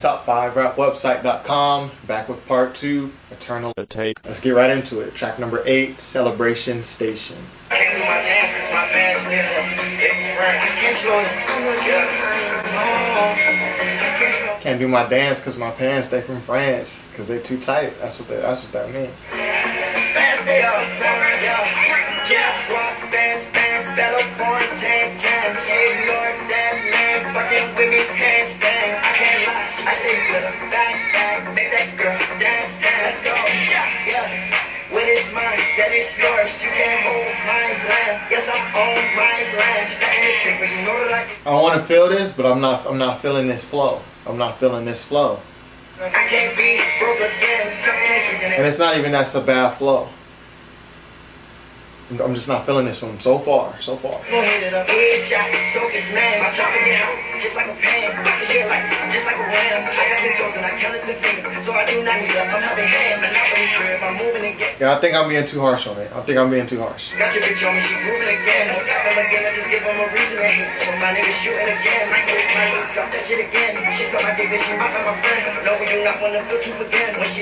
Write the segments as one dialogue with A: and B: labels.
A: Top5rapwebsite.com, back with part 2, Eternal Atake. Let's get right into it. Track number 8, Celebration Station. Can't do my dance because my pants stay from France, because they too tight. That's what that means. I want to feel this, but I'm not feeling this flow. I'm not feeling this flow. And it's not even that's a bad flow. I'm just not feeling this one so far. Yeah, I think I'm being too harsh on it. I think I'm being too harsh.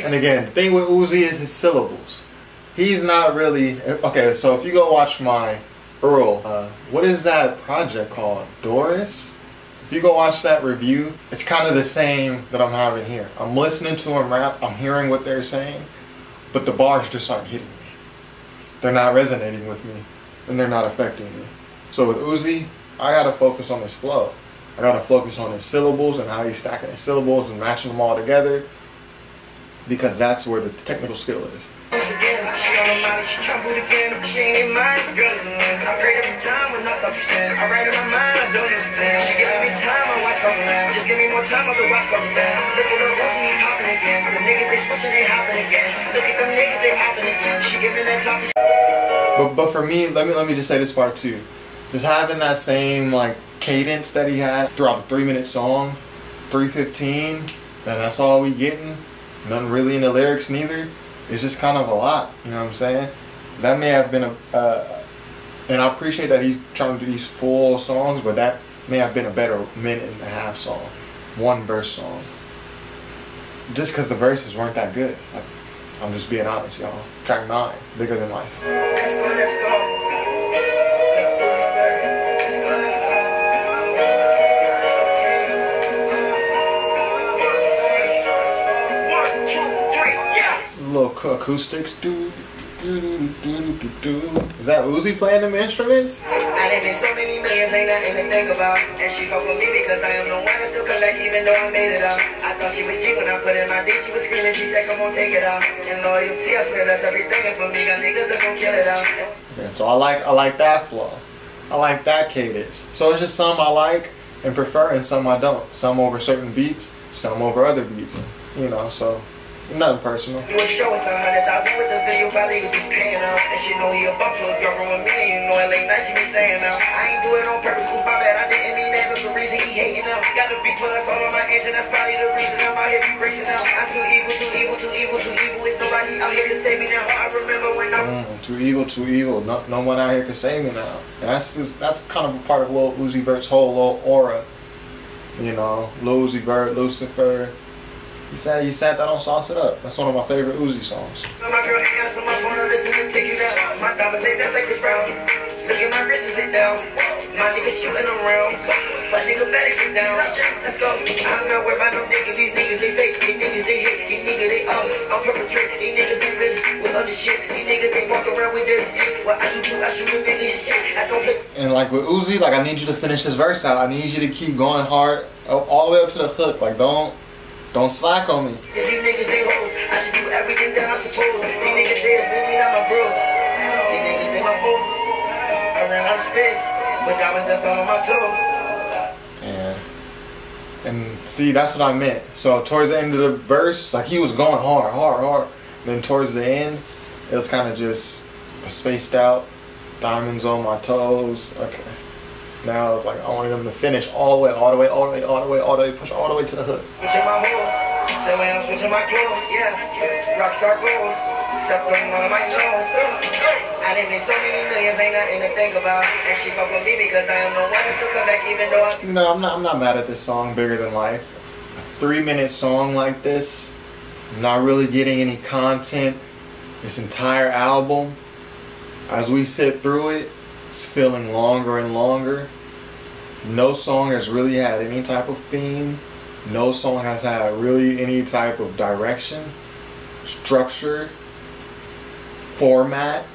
A: And again, the thing with Uzi is his syllables. He's not really okay. So if you go watch my Earl, what is that project called? Doris. If you go watch that review, it's kind of the same that I'm having here. I'm listening to him rap. I'm hearing what they're saying, but the bars just aren't hitting me. They're not resonating with me, and they're not affecting me. So with Uzi, I gotta focus on his flow. I gotta focus on his syllables and how he's stacking his syllables and matching them all together, because that's where the technical skill is. But for me, let me just say this part too. Just having that same like cadence that he had throughout the 3-minute song, 3:15, and that's all we getting. Nothing really in the lyrics neither. It's just kind of a lot, you know what I'm saying? That may have been and I appreciate that he's trying to do these full songs, but that may have been a better 1.5-minute song, 1-verse song. Just because the verses weren't that good. I'm just being honest, y'all. Track 9, Bigger Than Life.
B: Let's go, let's go.
A: Little acoustics, Is that Uzi playing them instruments?
B: I didn't make so many millions, ain't nothing to think about. And she go for me because I am the one that still collect even though I made it out. I thought she was G when I put in my dick, she was screaming, she said come on take it out. And loyalty, I swear that's everything, and for me, got niggas that gon' kill it out.
A: Okay, so I like that flow. I like that cadence. So it's just some I like and prefer and some I don't. Some over certain beats, some over other beats. You know, so nothing personal.
B: You was showing some 100,000 with the video, probably was just paying out. And she know he a bump to his girlfriend with me, and you know at late night she be staying out. I ain't do it on purpose, oops, my bad, I didn't mean that, but the reason he hating out. Got the beat put us all on my edge, and that's probably the reason I'm out here be racing out. I'm too evil, too evil, too evil, too evil. It's nobody out here to save me now. I remember when
A: too evil, too evil. No one out here can save me now. And that's kind of a part of Lil Uzi Vert's whole little aura. You know, Lil Uzi Vert, Lucifer. He said that on Sauce It Up. That's one of my favorite Uzi songs.
B: My girl ain't answer my phone to listen to take you down. My diamonds ain't that's like this round. Look at my wrist, sit down. My niggas shooting around. Fuck nigga better get down. Let's go. I'm not worried about no niggas. These niggas they fake. These niggas they hate. These niggas they I'm perpetrating. These niggas they really with other shit. These niggas they walk around with dirty sticks. What I do, I shoot with niggas shit. I don't play. And
A: like with Uzi, like I need you to finish this verse out. I need you to keep going hard all the way up to the hook. Like don't slack on me.
B: These niggas they hoes. I just do everything that I'm supposed. These niggas they is really not my bros. These niggas they my foes. I ran out of space. With diamonds that's all on my toes.
A: And see, that's what I meant. So towards the end of the verse, like he was going hard. Then towards the end, it was kind of just spaced out. Diamonds on my toes. Okay. Now it's like I wanted them to finish all the way, push all the way to the hook.
B: Switching my moves, so when I'm switching my clothes, yeah. Rockstar goals, suck on one of my nose. I didn't make so many millions, ain't nothing to think about. And she fuck with me because I am the one that still come back even though
A: You know, I'm not mad at this song, Bigger Than Life. 3-minute song like this, I'm not really getting any content. This entire album, as we sit through it, it's feeling longer and longer. No song has really had any type of theme. No song has had really any type of direction, structure, format.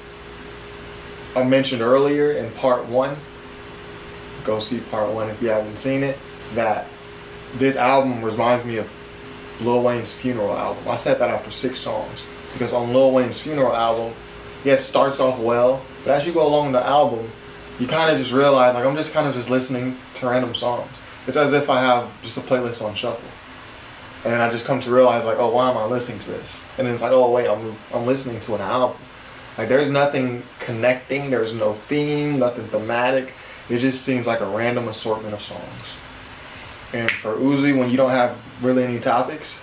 A: I mentioned earlier in part 1, go see part 1 if you haven't seen it, that this album reminds me of Lil Wayne's funeral album. I said that after 6 songs, because on Lil Wayne's funeral album, yeah, it starts off well, but as you go along the album, you kind of just realize, like, I'm just kind of just listening to random songs. It's as if I have just a playlist on shuffle, and I just come to realize, like, oh, why am I listening to this? And then it's like, oh wait, I'm listening to an album. Like, there's nothing connecting, there's no theme, nothing thematic. It just seems like a random assortment of songs. And for Uzi, when you don't have really any topics,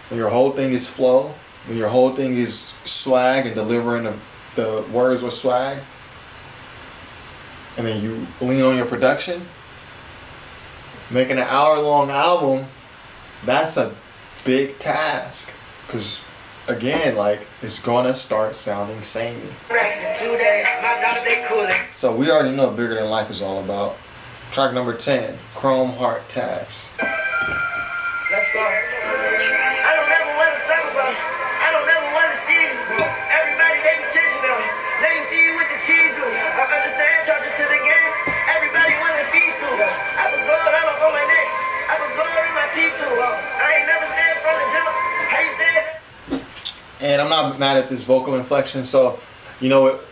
A: when your whole thing is flow, when your whole thing is swag and delivering the words with swag, and then you lean on your production, making an hour-long album, that's a big task. Because, again, like, it's gonna start sounding samey. So we already know what Bigger Than Life is all about. Track number 10, Chrome Heart Tags.
B: Let's go. I don't ever want to talk about. I don't ever want to see you. Everybody, they be changing now. Let me see you with the cheese, dude. I understand, charge it to the game. Everybody want to feast too. I put gold all on my neck. I put gold in my teeth too. I ain't never stand from the jump. How you say it?
A: And I'm not mad at this vocal inflection, so, you know,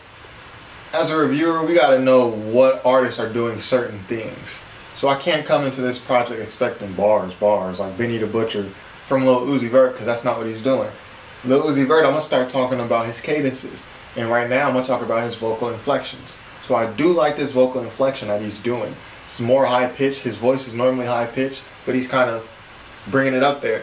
A: as a reviewer, we gotta know what artists are doing certain things. So I can't come into this project expecting bars, like Benny the Butcher from Lil Uzi Vert, because that's not what he's doing. Lil Uzi Vert, I'm gonna start talking about his cadences, and right now I'm gonna talk about his vocal inflections. So I do like this vocal inflection that he's doing. It's more high pitched. His voice is normally high pitched, but he's kind of bringing it up there.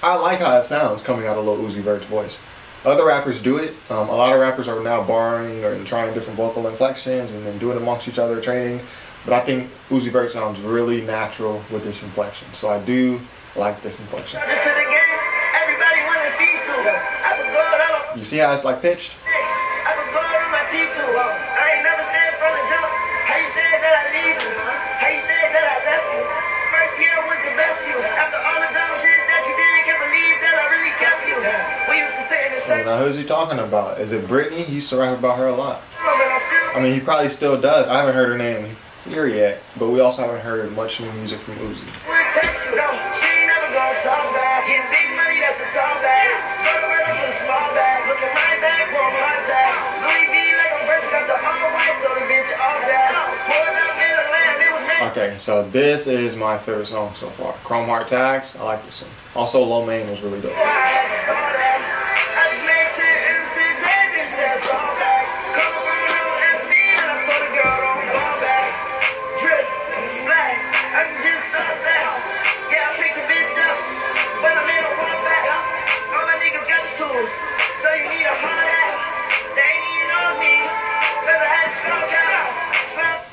A: I like how it sounds coming out of Lil Uzi Vert's voice. Other rappers do it. A lot of rappers are now borrowing or trying different vocal inflections and then doing it amongst each other, trading. But I think Uzi Vert sounds really natural with this inflection. So I do like this inflection. You see how it's like pitched? Now who's he talking about? Is it Britney? He used to rap about her a lot. I mean, he probably still does. I haven't heard her name here yet, but we also haven't heard much new music from Uzi. Okay, so this is my favorite song so far. Chrome Heart Tags, I like this one. Also, Lo Mein was really dope.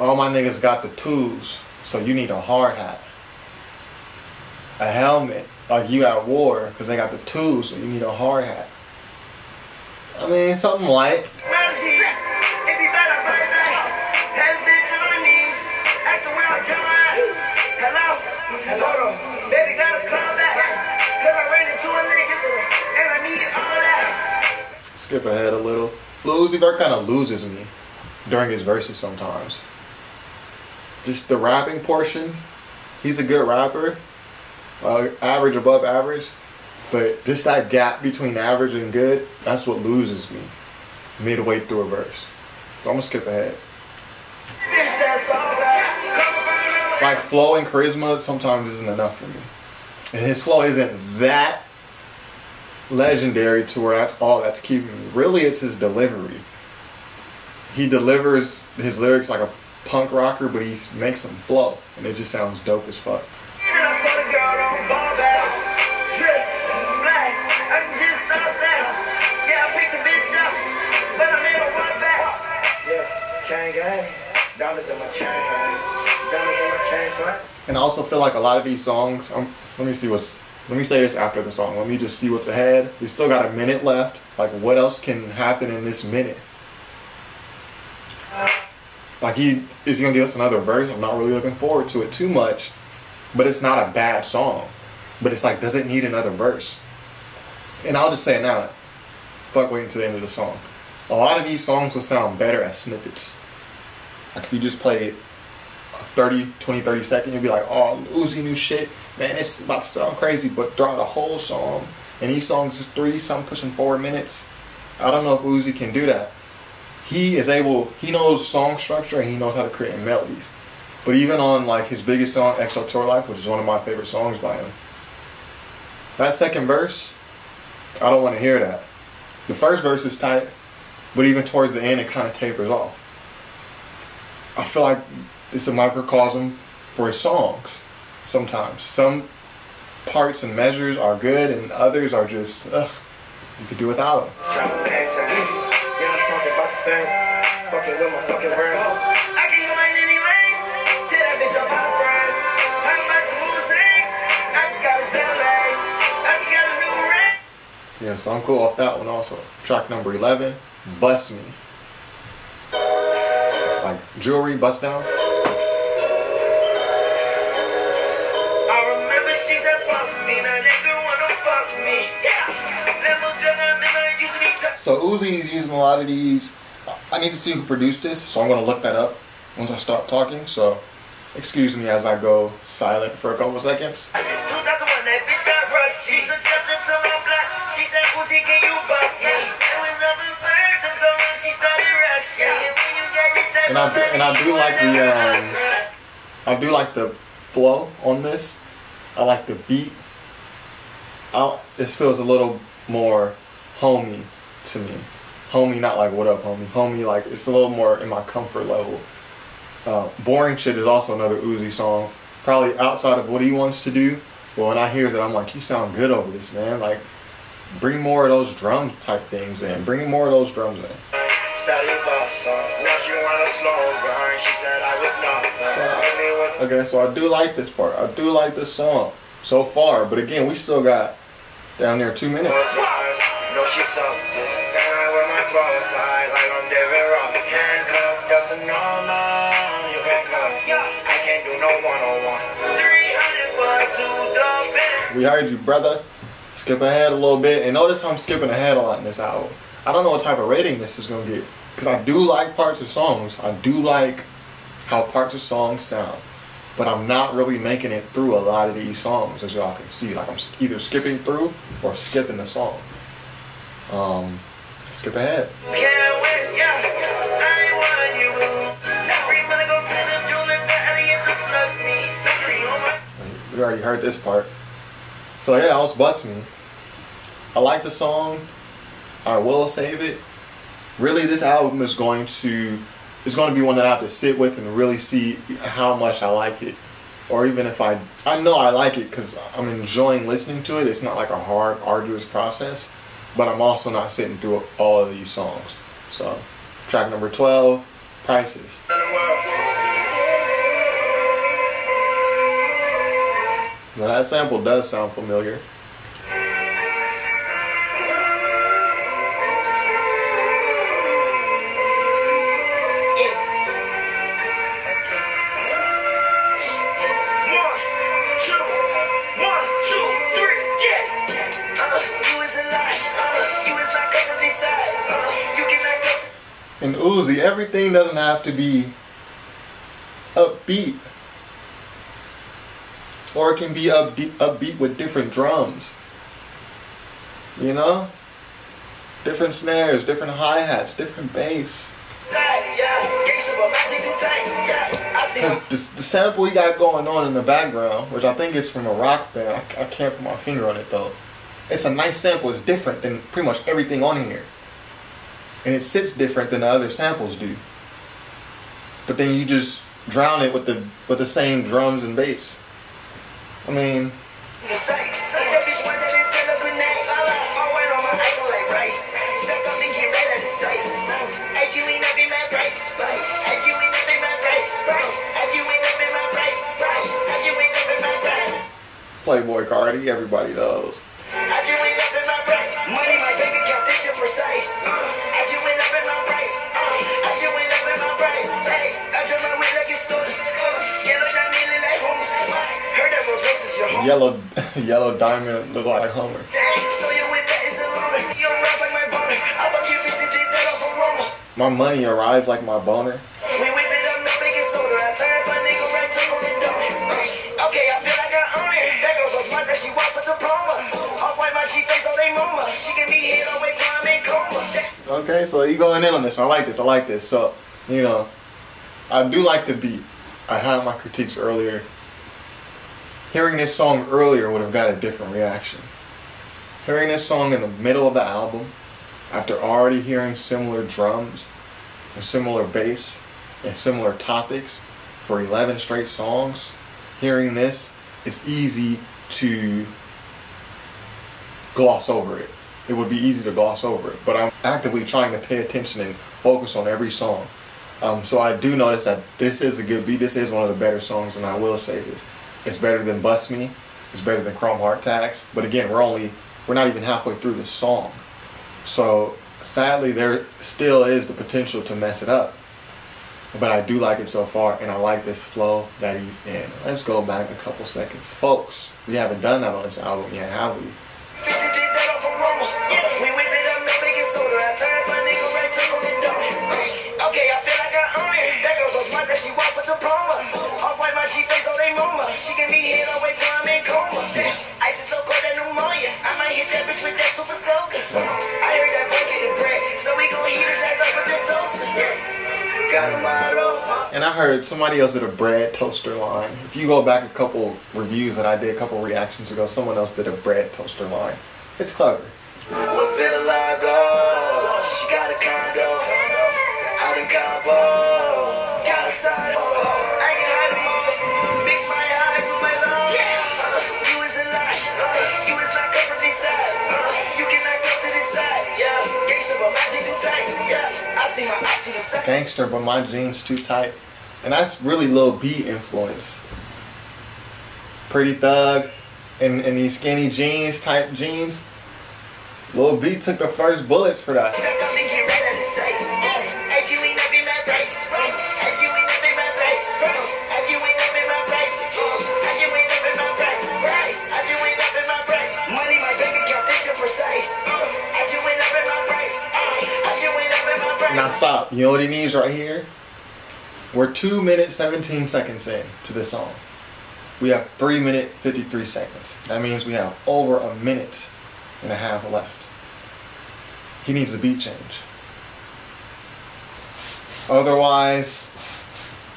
A: All my niggas got the tools, so you need a hard hat. A helmet, like you at war, because they got the tools, so you need a hard hat. I mean, something like. Skip ahead a little. Lil Uzi Vert kind of loses me during his verses sometimes. Just the rapping portion, he's a good rapper, average, above average, but just that gap between average and good, that's what loses me midway through a verse. So I'm gonna skip ahead. Like flow and charisma sometimes isn't enough for me. And his flow isn't that legendary to where that's all that's keeping me. Really, it's his delivery. He delivers his lyrics like a punk rocker, but he makes them flow, and it just sounds dope as fuck. And I also feel like a lot of these songs, let me say this after the song. Let me just see what's ahead. We still got a minute left. Like, what else can happen in this minute? Like, is he gonna give us another verse? I'm not really looking forward to it too much, but it's not a bad song. But it's like, does it need another verse? And I'll just say it now. Fuck waiting to the end of the song. A lot of these songs will sound better as snippets. Like, if you just played 30 second, you'll be like, oh, Uzi new shit, man, it's about to sound crazy. But throughout the whole song, and these songs is 3, some pushing 4 minutes. I don't know if Uzi can do that. He knows song structure and he knows how to create melodies. But even on like his biggest song, XO Tour Life, which is one of my favorite songs by him, that second verse, I don't want to hear that. The first verse is tight, but even towards the end it kind of tapers off. I feel like it's a microcosm for his songs sometimes. Some parts and measures are good and others are just, ugh, you could do without them. Yeah, so I'm cool off that one also. Track number 11, Bust Me. Like jewelry, bust down. So Uzi is using a lot of these. I need to see who produced this, so I'm going to look that up once I start talking. So excuse me as I go silent for a couple of seconds. And I do like the flow on this. I like the beat. This feels a little more homey to me. Homey, not like what up homie. Homey, like it's a little more in my comfort level. Boring Shit is also another Uzi song. Probably outside of what he wants to do. But when I hear that, I'm like, you sound good over this, man. Like, bring more of those drum type things in. Bring more of those drums in. Okay, so I do like this part. I do like this song so far. But again, we still got down there 2 minutes. We heard you, brother. Skip ahead a little bit. And notice how I'm skipping ahead a lot in this album. I don't know what type of rating this is going to get. Because I do like parts of songs. I do like how parts of songs sound. But I'm not really making it through a lot of these songs, as y'all can see. Like I'm either skipping through or skipping the song. Skip ahead. We already heard this part. So yeah, that was Bust Me. I like the song. I will save it. Really, this album is going to be one that I have to sit with and really see how much I like it. Or even if I know I like it because I'm enjoying listening to it. It's not like a hard, arduous process. But I'm also not sitting through all of these songs. So, track number 12, Prices. Now that sample does sound familiar. And Uzi, everything doesn't have to be upbeat. Or it can be upbeat with different drums. You know? Different snares, different hi-hats, different bass. Because the sample we got going on in the background, which I think is from a rock band, I can't put my finger on it though. It's a nice sample, it's different than pretty much everything on here. And it sits different than the other samples do. But then you just drown it with the same drums and bass. I mean, with Cardi, everybody knows.
B: I just went up in my price. Money, my bank account, this shit precise. I just went up in my price. I just went up in my price. Hey, I drove my way like it's stolen. Yellow diamond look like Homer. Heard that Rolls Royce is your home.
A: Yellow diamond look like Homer.
B: So you with that is a loner. You don't rap like my boner. I fuck you bitch and did that off a Roma.
A: My money arrives like my boner.
B: We whip it up, no baking soda. I turn my nigga right to on the door. Okay, I feel like I own it. That girl goes smart that she walk with diploma. Off white my G face on they mama. She can be hit all the way till I'm in coma.
A: Okay, so you going in on this. I like this. I like this. So, you know, I do like the beat. I had my critiques earlier. Hearing this song earlier would have got a different reaction. Hearing this song in the middle of the album, after already hearing similar drums and similar bass and similar topics for 11 straight songs, hearing this is easy to gloss over it. It would be easy to gloss over it, but I'm actively trying to pay attention and focus on every song. So I do notice that this is a good beat. This is one of the better songs, and I will say this. It's better than Bust Me. It's better than Chrome Heart Tags. But again, we're not even halfway through the song. So sadly, there still is the potential to mess it up. But I do like it so far, and I like this flow that he's in. Let's go back a couple seconds. Folks, we haven't done that on this album yet, have we?
B: We whip it up, no baking soda. I turn my nigga right to on the door. Okay, I feel like I own it. That girl goes smart that she walk with diploma. Off white my G face on they mama. She can be hit all the way till I'm in coma. Ice is so cold that pneumonia. I might hit that bitch with that super soaker. I heard that blanket and bread, so we gon' heat his ass up with the toaster. Got a motto.
A: And I heard somebody else did a bread toaster line. If you go back a couple reviews that I did a couple reactions ago, someone else did a bread toaster line. It's clever.
B: What Villa go? She got a condo out in Cabo. Got a side. I can hide the most. Fix my eyes with my lungs. You is a lie. You is not come from this side. You cannot go to this side. Yeah. Gangster, but my jeans too tight. Yeah. I see my eyes from the side.
A: Gangster, but my jeans too tight. And that's really Lil B influence. Pretty Thug and these skinny jeans, tight jeans. Lil B took the first bullets for that. Now stop. You know what he needs right here? We're 2 minutes 17 seconds in to this song. We have 3 minutes 53 seconds. That means we have over a minute and a half left. He needs a beat change. Otherwise,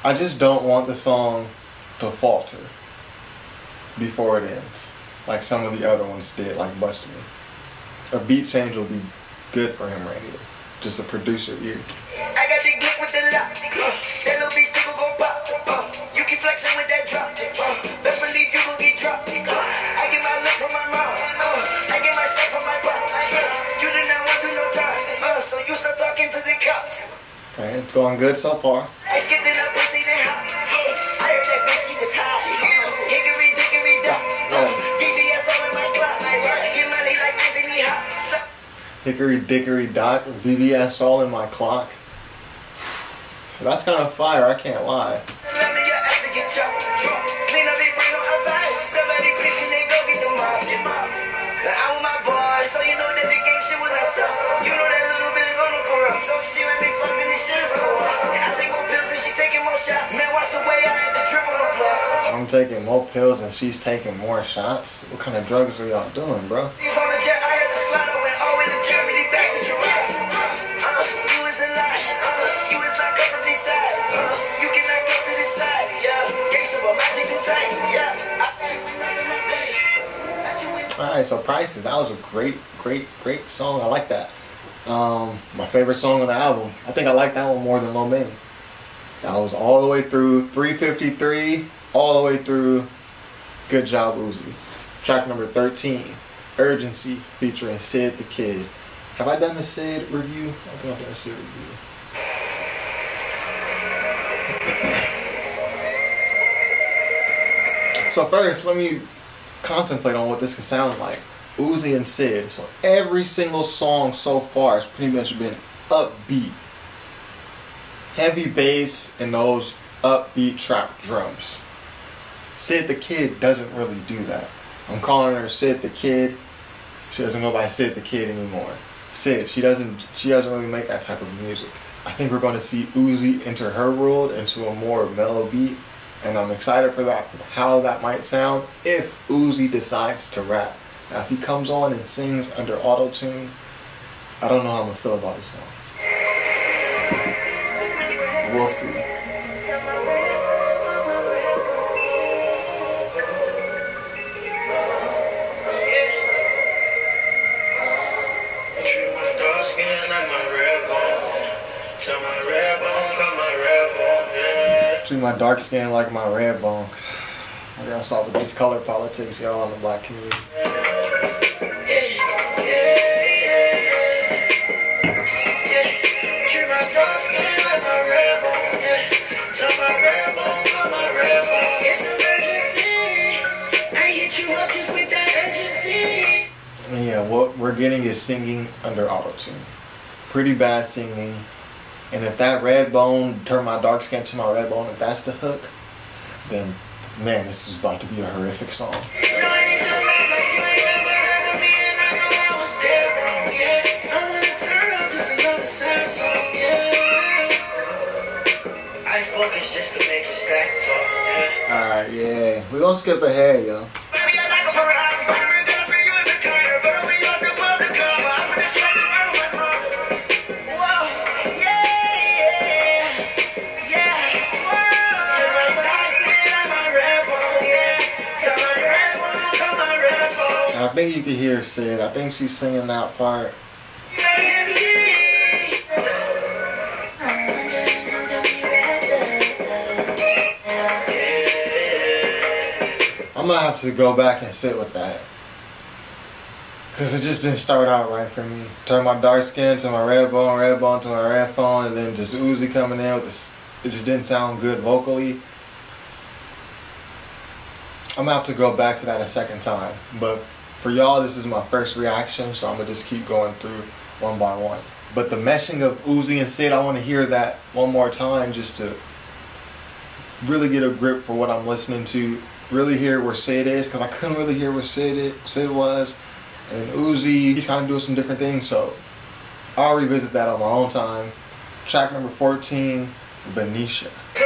A: I just don't want the song to falter before it ends, like some of the other ones did, like Bust Me. A beat change will be good for him right here. Just a producer ear.
B: I got the Glock with the lock. That little bitch still gon' pop. You keep flexing with that drop. Best believe you gon' get dropped. I get my look from my mom. I get my stuff from my pop. You did not want to do no time. So you start talking to the cops.
A: Okay, it's going good so far.
B: I skipped in up pussy then hot. I heard that bitch she was hot. Hickory dickory dock. VVS all in my clock. Get money like Anthony Hop.
A: Hickory dickory dock, VVS all in my clock. That's kind of fire, I can't lie.
B: Let me your ass to get chopped. Clean up and bring them outside. Somebody please can they go get the mob. I'm with my boys, so you know that the gang shit will not stop. You know that little bit gonna corrupt. So she let me fuck, then this shit is cold. And I take more pills and she taking more shots. Man, watch the way I had to trip on the block.
A: I'm taking more pills and she's taking more shots. What kind of drugs are y'all doing, bro?
B: He's on the jet, I had to slide. I went all the way to Germany, back to Germany. You is a lie. You is not come from this side. You cannot go to this side. Yeah. Gangsta, but my jeans too tight. Yeah.
A: Alright, so Prices. That was a great song. I like that. My favorite song on the album. I think I like that one more than Lo Mein. That was all the way through 353, all the way through Good Job Uzi. Track number 13, Urgency, featuring Sid the Kid. Have I done the Sid review? I think I've done a Sid review. So first, let me contemplate on what this can sound like. Uzi and Sid. So every single song so far has pretty much been upbeat. Heavy bass and those upbeat trap drums. Sid the Kid doesn't really do that. I'm calling her Sid the Kid. She doesn't go by Sid the Kid anymore. Sid, she doesn't really make that type of music. I think we're going to see Uzi enter her world into a more mellow beat, and I'm excited for that, how that might sound if Uzi decides to rap. Now if he comes on and sings under auto-tune, I don't know how I'm going to feel about this song. We'll see. Treat my dark skin like my red bone. I gotta stop with these color politics, y'all, in the black community. And yeah, what we're getting is singing under auto-tune. Pretty bad singing. And if that red bone, turn my dark skin to my red bone, if that's the hook, then man, this is about to be a horrific song. Alright, yeah. We're gonna skip ahead, yo. I think you can hear Sid. I think she's singing that part. I'm gonna have to go back and sit with that, cause it just didn't start out right for me. Turn my dark skin to my red bone to my red phone, and then just Uzi coming in with this. It just didn't sound good vocally. I'm gonna have to go back to that a second time, but for y'all, this is my first reaction, so I'm gonna just keep going through one by one. But the meshing of Uzi and Sid, I want to hear that one more time just to really get a grip for what I'm listening to. Really hear where Sid is, because I couldn't really hear where Sid was. And Uzi, he's kind of doing some different things, so I'll revisit that on my own time. Track number 14, Venetia.
B: I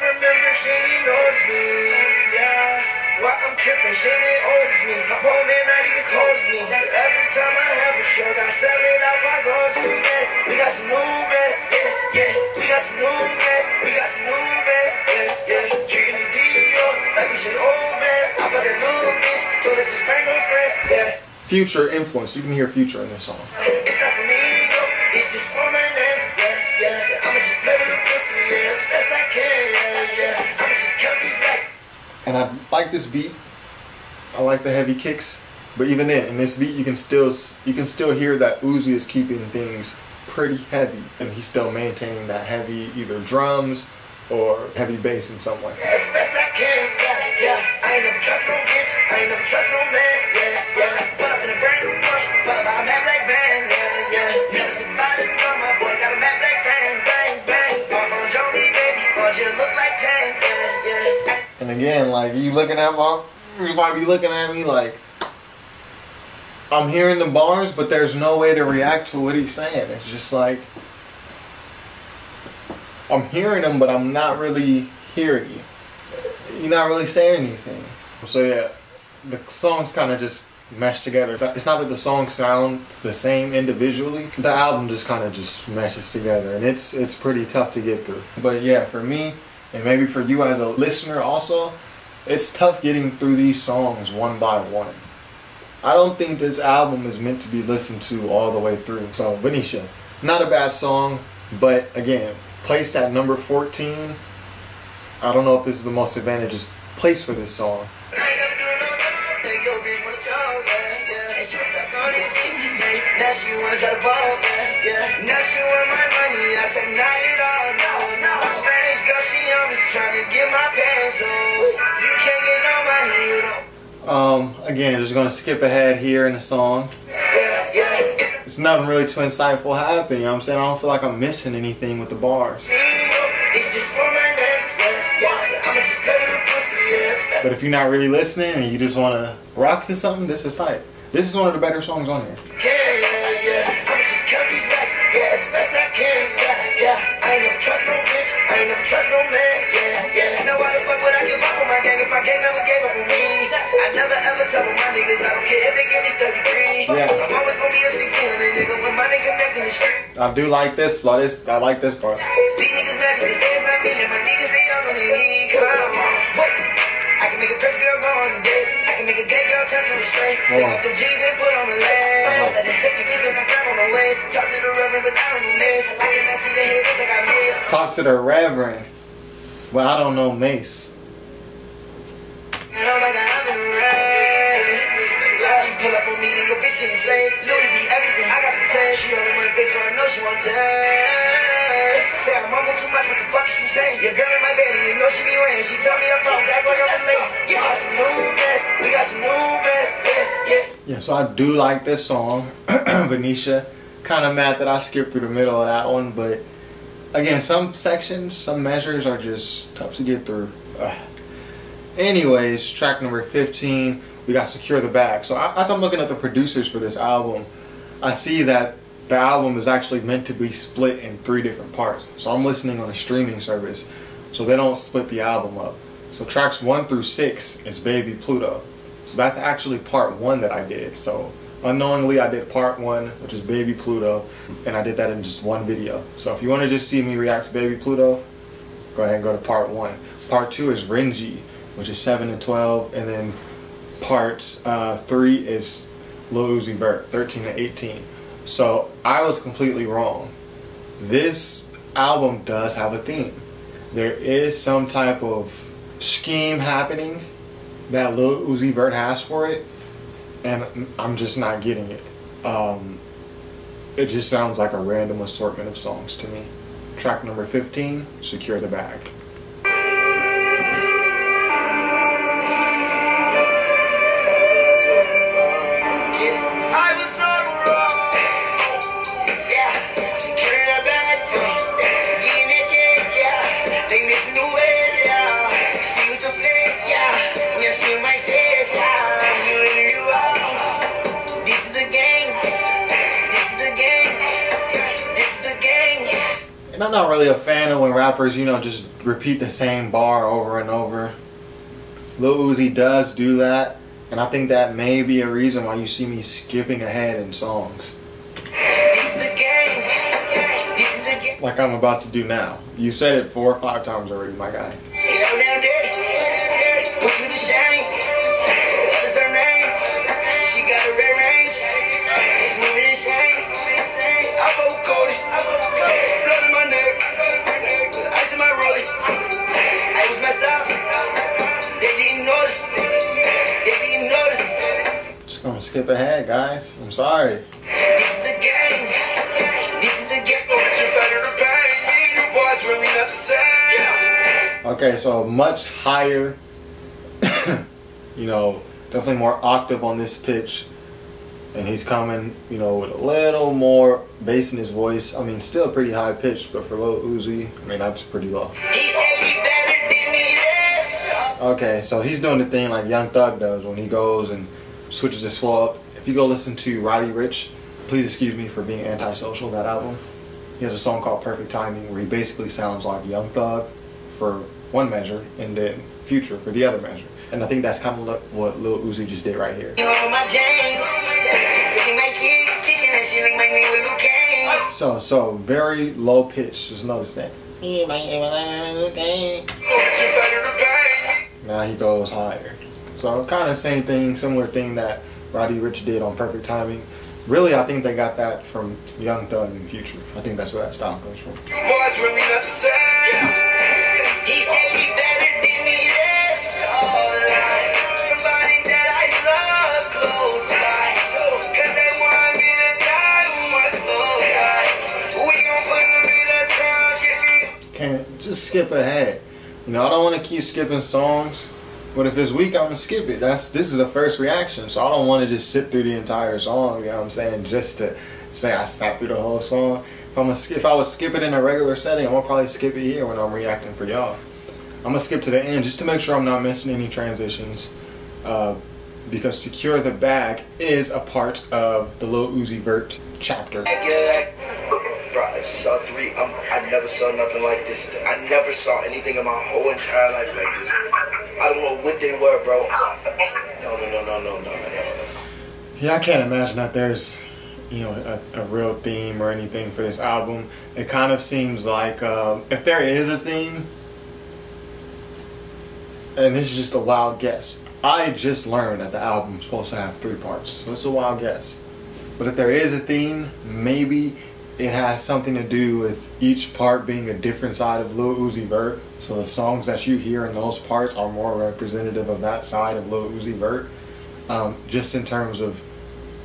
B: remember she knows me, yeah. Why I'm tripping, she ain't owes me. My poor man not even calls me. That's every time I have a show. Got sell it off, I go to best. We got some new best, yeah, yeah. We got some new best, we got some new best, yeah, yeah. Treating these DOs like we should old best. I put that little bitch, told her just bring her friends, yeah.
A: Future influence, you can hear Future in this song.
B: It's not for me, no. It's just for my next, yeah, yeah. I'ma just play with the pussy, yeah, as best I can, yeah, yeah. I'ma just count these racks.
A: And I like this beat. I like the heavy kicks, but even then, in this beat, you can still hear that Uzi is keeping things pretty heavy, and he's still maintaining that heavy either drums or heavy bass in some way.
B: As best I can, yeah, yeah. I ain't never trust no bitch, I ain't never trust no man, yeah, yeah. Put up in a brand new push, fuck about a mad black van, yeah, yeah. Never sit by the gun, my boy got a mad black fan, bang, bang. Walk on Jody, baby, or you look like 10, yeah, yeah.
A: And again, like, you looking at you might be looking at me like I'm hearing the bars, but there's no way to react to what he's saying. It's just like I'm hearing him, but I'm not really hearing you. You're not really saying anything. So yeah, the songs kind of just mesh together. It's not that the song sounds the same individually. The album just kind of just meshes together, and it's pretty tough to get through. But yeah, for me, and maybe for you as a listener also, it's tough getting through these songs one by one. I don't think this album is meant to be listened to all the way through. So Venetia, not a bad song, but again, placed at number 14. I don't know if this is the most advantageous place for this song.
B: Now she wanna try to ball, yeah, yeah. Now she want my money, I said not at all, no, no. Spanish girl, she on me, trying to get my pesos. You can't get on my head.
A: Again, just gonna skip ahead here in the song. It's nothing really too insightful happening, you know what I'm saying? I don't feel like I'm missing anything with the bars.
B: It's just for my nest, I'ma just play with pussy,
A: But if you're not really listening and you just wanna rock to something, this is tight. This is one of the better songs on here.
B: I'ma just count these racks, as fast as I can, I ain't never trust no bitch, I ain't never trust no man, Now why the fuck would I give up on my gang if my gang never gave up on me? I never ever tell my niggas I don't care if they give me 33. I'm always gonna be a 16 nigga when my nigga next in the street.
A: I do like this, but I like this part.
B: These niggas mad because they not me and my niggas ain't on the league. Come on, wait. I can make a crazy girl go on a date. I can make a gay girl turn to a straight. Take off the jeans and put on the legs. Let them take your business and grab on my waist. Talk to the reverend, but I don't know Mace. I cannot see the haters like I miss.
A: Talk to the reverend. Well, I don't know Mace.
B: And I'm like, I'm in the rain. She pull up on me, then your bitch getting slayed. Louis V, everything I got to taste. She all in my face, so I know she won't taste. Say I'm mumble too much, what the fuck is you saying? Your girl in my bed, and you know she be weighing. She told me I'm wrong, act like I was late. We got some new mess, we got some new mess,
A: Yeah, so I do like this song, Venetia. Kind of mad that I skipped through the middle of that one, but again, some sections, some measures are just tough to get through. Anyways, track number 15, we got Secure the Bag. So as I'm looking at the producers for this album, I see that the album is actually meant to be split in 3 different parts. So I'm listening on a streaming service, so they don't split the album up. So tracks 1 through 6 is Baby Pluto. So that's actually part 1 that I did. So unknowingly I did part 1, which is Baby Pluto, and I did that in just one video. So if you want to just see me react to Baby Pluto, go ahead and go to part 1. Part 2 is Renji, which is 7 to 12, and then parts 3 is Lil Uzi Vert, 13 to 18. So I was completely wrong. This album does have a theme. There is some type of scheme happening that Lil Uzi Vert has for it, and I'm just not getting it. It just sounds like a random assortment of songs to me. Track number 15, Secure the Bag. And I'm not really a fan of when rappers, you know, just repeat the same bar over and over. Lil Uzi does do that, and I think that may be a reason why you see me skipping ahead in songs. Like I'm about to do now. You said it 4 or 5 times already, my guy. Just gonna skip ahead, guys. I'm sorry.
B: This is a game. This is a game.
A: Okay, so much higher, you know, definitely more octave on this pitch. And he's coming, you know, with a little more bass in his voice. I mean, still pretty high pitched, but for Lil Uzi, I mean, that's pretty low. Okay, so he's doing the thing like Young Thug does when he goes and switches his flow up. If you go listen to Roddy Ricch, please excuse me for being antisocial, that album. He has a song called Perfect Timing where he basically sounds like Young Thug for one measure and then Future for the other measure. And I think that's kind of what Lil Uzi just did right here. So very low pitch, just notice that. Now he goes higher. So kind of same thing, similar thing that Roddy Ricch did on Perfect Timing. Really, I think they got that from Young Thug and Future. I think that's where that style comes from. Can't just skip ahead. You know, I don't want to keep skipping songs, but if it's weak, I'm gonna skip it. This is a first reaction, so I don't want to just sit through the entire song. You know what I'm saying? Just to say I sat through the whole song. If I would skip it in a regular setting, I'm gonna probably skip it here when I'm reacting for y'all. I'm gonna skip to the end just to make sure I'm not missing any transitions, because Secure the Bag is a part of the Lil Uzi Vert chapter.
B: Bro, I just saw 3. I never saw nothing like this. I never saw anything in my whole entire life like this. I don't know what they were, bro. No.
A: Yeah, I can't imagine that there's, you know, a real theme or anything for this album. It kind of seems like if there is a theme, and this is just a wild guess. I just learned that the album's supposed to have 3 parts, so it's a wild guess. But if there is a theme, maybe it has something to do with each part being a different side of Lil Uzi Vert. So the songs that you hear in those parts are more representative of that side of Lil Uzi Vert. Just in terms of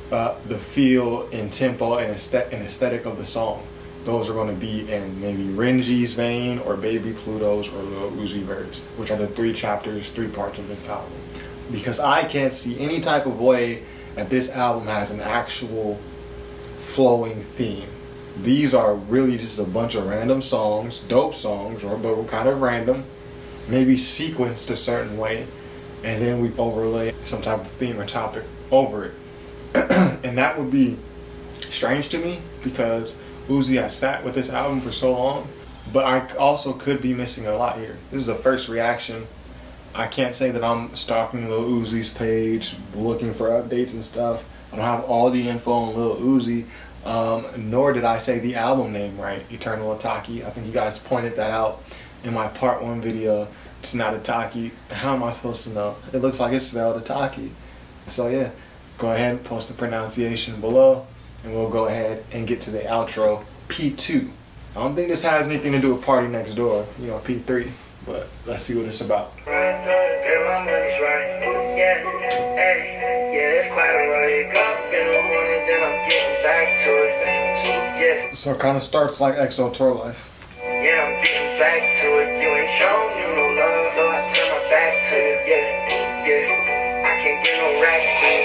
A: the feel and tempo and aesthetic of the song. Those are going to be in maybe Renji's vein or Baby Pluto's or Lil Uzi Vert's, which are the 3 chapters, 3 parts of this album. Because I can't see any type of way that this album has an actual flowing theme. These are really just a bunch of random songs, dope songs, but kind of random, maybe sequenced a certain way, and then we overlay some type of theme or topic over it. And that would be strange to me because Uzi has sat with this album for so long, but I also could be missing a lot here. This is a first reaction. I can't say that I'm stalking Lil Uzi's page, looking for updates and stuff. I don't have all the info on Lil Uzi, nor did I say the album name right, Eternal Atake. I think you guys pointed that out in my part 1 video. It's not Atake. How am I supposed to know? It looks like it's spelled Atake. So yeah, go ahead and post the pronunciation below, and we'll go ahead and get to the outro, P2. I don't think this has anything to do with Party Next Door, you know, P3, but let's see what it's about. So it kind of starts like EXO Tour Life.
B: Yeah, I'm getting back to it. You ain't shown you no love, so I turn my back to it. Yeah, I can't get no racks to it.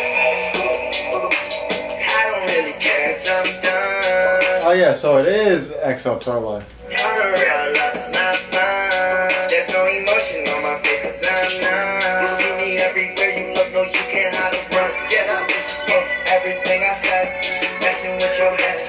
B: I don't really care, 'cause I'm done.
A: Oh yeah, so it is EXO Tour Life.
B: Real love is not fun. There's no emotion on my face, 'cause I'm numb. You see me everywhere you look, no, you can't hide or run. Yeah, everything I said, messing with your head,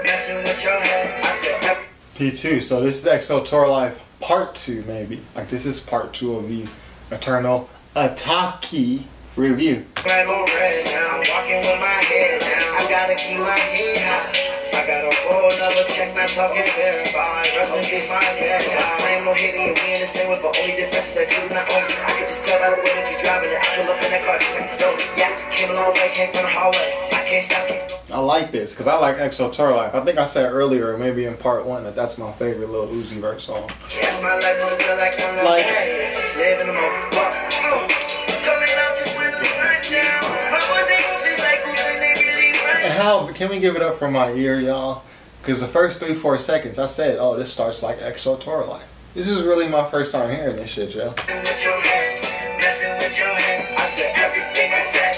B: messing with your head. I said
A: P2, so this is EXO Tour Life Part 2 maybe. Like this is Part 2 of the Eternal Atake review.
B: I'm walking with my head down. I gotta keep my head high. I got a whole nother check, not talking verified. Rest in peace, my head high. I ain't no hating, we in the same way, but only difference is that you do not own me. I can just tell by the way that you driving it. I pull up in that car just like you stole it. Yeah, came a long way, came from the hallway. I can't stop it.
A: I like this because I like EXO Tour Life. I think I said earlier, maybe in part 1, that that's my favorite Lil Uzi Vert song.
B: Yes, my life is feel like I'm not bad. Just living the moment. Coming out just when the sun down. My boys, they move just like who's and they really run.
A: And how can we give it up for my ear, y'all? Because the first 3-4 seconds, I said, "Oh, this starts like EXO Tour Life." This is really my first time hearing this shit, yo.
B: Messing with your head, messing with your head. I said everything I said.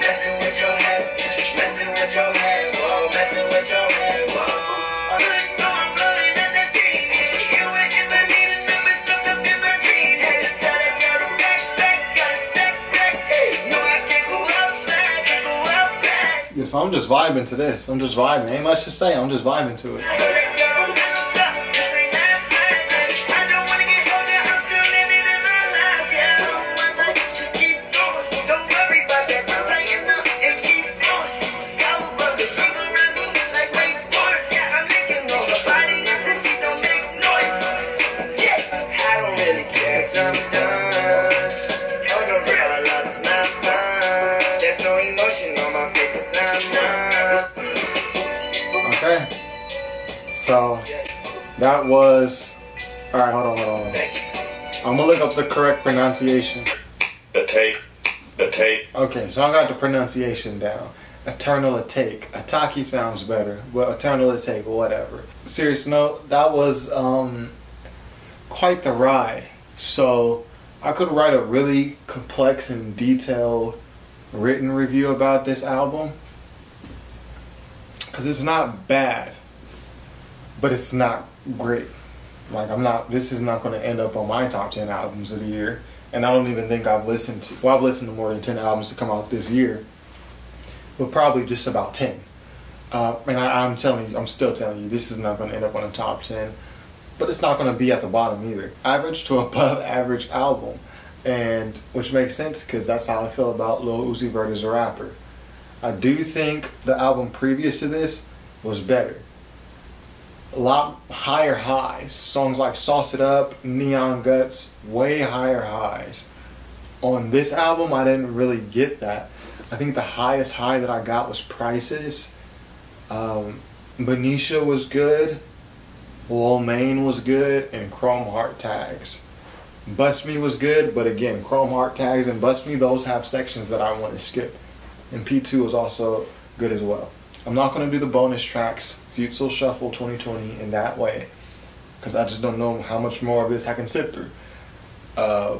B: Messing with your head, messing with your head. Whoa, messing with your head. Whoa. I'm blowing at the screen. You ain't even need a number stuck up in my dreams. Tell that girl to back, gotta stack racks. Hey, no, I can't go outside, can't go out back.
A: Yeah, so I'm just vibing to this. I'm just vibing. Ain't much to say. I'm just vibing to it. Okay, so that was, all right, hold on. I'm gonna look up the correct pronunciation.
C: Atake.
A: Okay, so I got the pronunciation down. Eternal Atake. Atake sounds better, but Eternal Atake, whatever. Serious note, that was quite the ride. So I could write a really complex and detailed written review about this album, because it's not bad, but it's not great. Like, this is not going to end up on my top 10 albums of the year. And I don't even think I've listened to more than 10 albums to come out this year, but probably just about 10. And I'm still telling you, this is not going to end up on the top 10, but it's not going to be at the bottom either. Average to above average album, and which makes sense because that's how I feel about Lil Uzi Vert as a rapper. I do think the album previous to this was better. A lot higher highs. Songs like Sauce It Up, Neon Guts, way higher highs. On this album, I didn't really get that. I think the highest high that I got was Prices. Venetia was good. Lil Main was good. And Chrome Heart Tags. Bust Me was good, but again, Chrome Heart Tags and Bust Me, those have sections that I want to skip. And P2 was also good as well. I'm not going to do the bonus tracks, Futsal Shuffle 2020, in that way, because I just don't know how much more of this I can sit through. I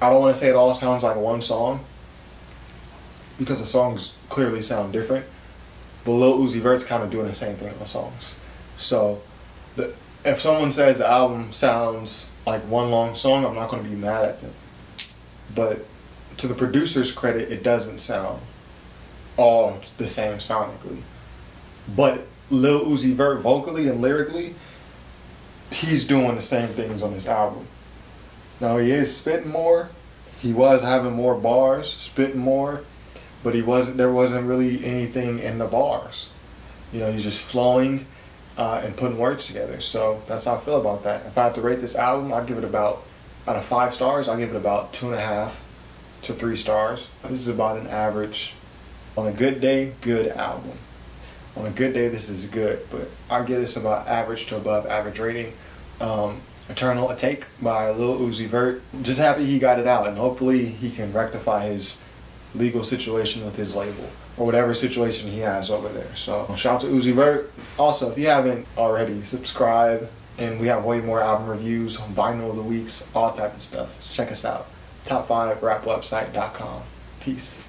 A: don't want to say it all sounds like one song, because the songs clearly sound different, but Lil Uzi Vert's kind of doing the same thing on the songs. So if someone says the album sounds like one long song, I'm not going to be mad at them. But to the producer's credit, it doesn't sound all the same sonically. But Lil Uzi Vert vocally and lyrically, he's doing the same things on this album. Now he is spitting more. He was having more bars, spitting more, but there wasn't really anything in the bars. You know, he's just flowing and putting words together. So that's how I feel about that. If I had to rate this album, I'd give it about, out of 5 stars, I'll give it about 2.5 to 3 stars. This is about an average. On a good day, good album. On a good day, this is good, but I'll give this about average to above average rating. Eternal Atake by Lil Uzi Vert. Just happy he got it out, and hopefully he can rectify his legal situation with his label, or whatever situation he has over there. So shout out to Uzi Vert. Also, if you haven't already, subscribe, and we have way more album reviews, vinyl of the weeks, all type of stuff. Check us out. Top5rapwebsite.com. Peace.